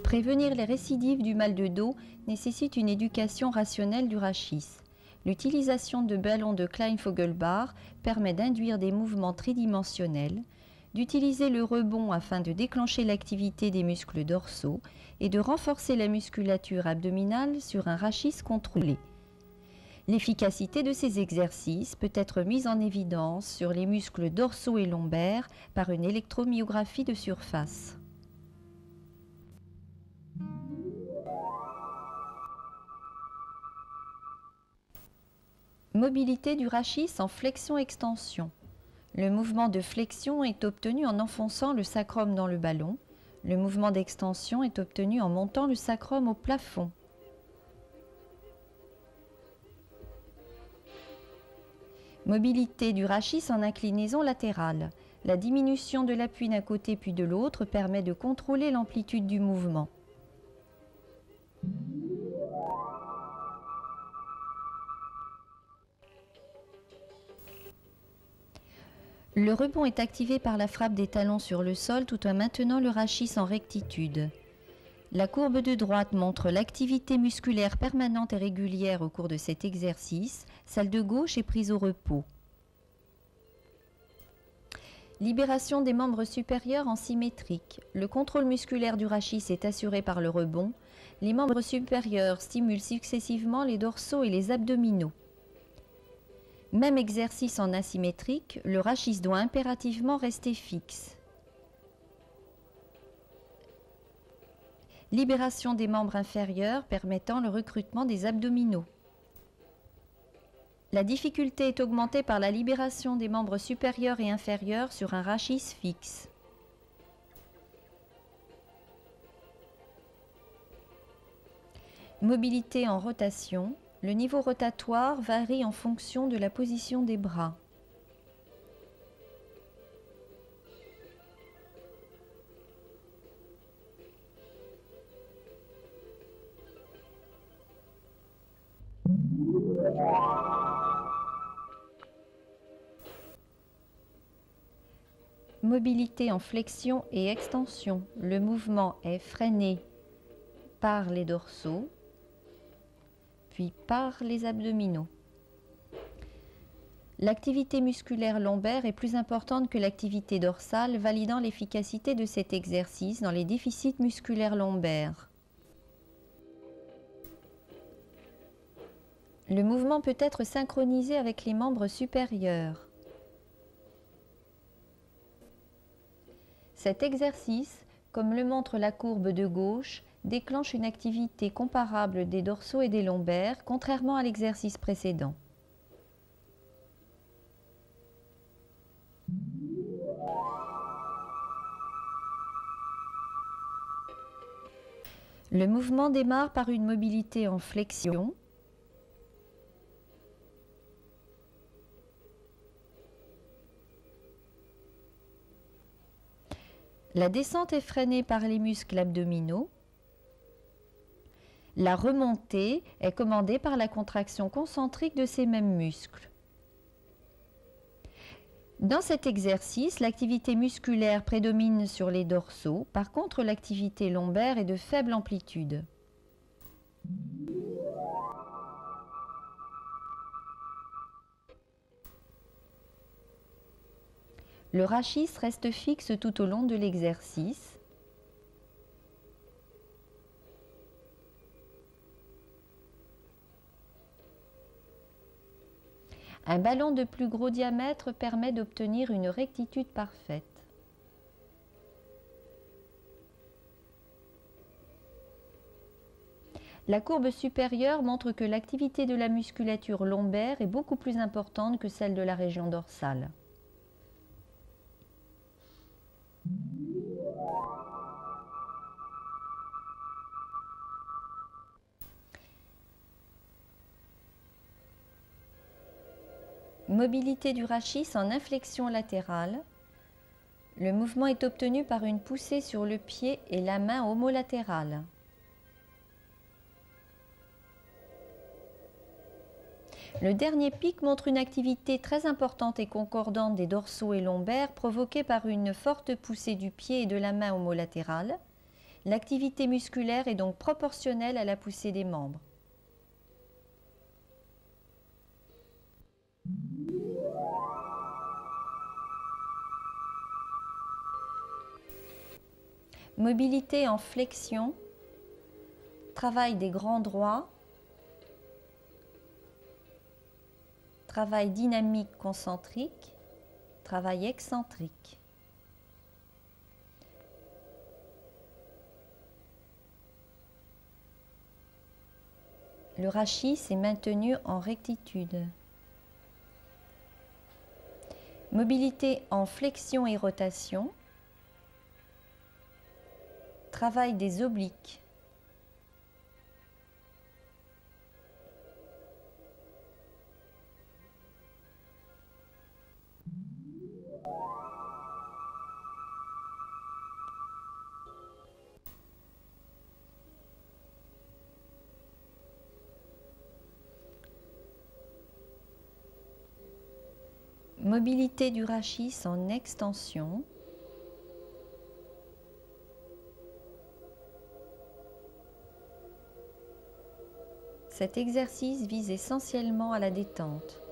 Prévenir les récidives du mal de dos nécessite une éducation rationnelle du rachis. L'utilisation de ballons de Klein-Fogelbach permet d'induire des mouvements tridimensionnels, d'utiliser le rebond afin de déclencher l'activité des muscles dorsaux et de renforcer la musculature abdominale sur un rachis contrôlé. L'efficacité de ces exercices peut être mise en évidence sur les muscles dorsaux et lombaires par une électromyographie de surface. Mobilité du rachis en flexion-extension. Le mouvement de flexion est obtenu en enfonçant le sacrum dans le ballon. Le mouvement d'extension est obtenu en montant le sacrum au plafond. Mobilité du rachis en inclinaison latérale. La diminution de l'appui d'un côté puis de l'autre permet de contrôler l'amplitude du mouvement. Le rebond est activé par la frappe des talons sur le sol tout en maintenant le rachis en rectitude. La courbe de droite montre l'activité musculaire permanente et régulière au cours de cet exercice. Celle de gauche est prise au repos. Libération des membres supérieurs en symétrique. Le contrôle musculaire du rachis est assuré par le rebond. Les membres supérieurs stimulent successivement les dorsaux et les abdominaux. Même exercice en asymétrique, le rachis doit impérativement rester fixe. Libération des membres inférieurs permettant le recrutement des abdominaux. La difficulté est augmentée par la libération des membres supérieurs et inférieurs sur un rachis fixe. Mobilité en rotation. Le niveau rotatoire varie en fonction de la position des bras. Mobilité en flexion et extension. Le mouvement est freiné par les dorsaux, puis par les abdominaux. L'activité musculaire lombaire est plus importante que l'activité dorsale, validant l'efficacité de cet exercice dans les déficits musculaires lombaires. Le mouvement peut être synchronisé avec les membres supérieurs. Cet exercice, comme le montre la courbe de gauche, déclenche une activité comparable des dorsaux et des lombaires, contrairement à l'exercice précédent. Le mouvement démarre par une mobilité en flexion. La descente est freinée par les muscles abdominaux. La remontée est commandée par la contraction concentrique de ces mêmes muscles. Dans cet exercice, l'activité musculaire prédomine sur les dorsaux. Par contre, l'activité lombaire est de faible amplitude. Le rachis reste fixe tout au long de l'exercice. Un ballon de plus gros diamètre permet d'obtenir une rectitude parfaite. La courbe supérieure montre que l'activité de la musculature lombaire est beaucoup plus importante que celle de la région dorsale. Mobilité du rachis en inflexion latérale. Le mouvement est obtenu par une poussée sur le pied et la main homolatérale. Le dernier pic montre une activité très importante et concordante des dorsaux et lombaires provoquée par une forte poussée du pied et de la main homolatérale. L'activité musculaire est donc proportionnelle à la poussée des membres. Mobilité en flexion, travail des grands droits, travail dynamique concentrique, travail excentrique. Le rachis est maintenu en rectitude. Mobilité en flexion et rotation, travail des obliques. Mobilité du rachis en extension. Cet exercice vise essentiellement à la détente.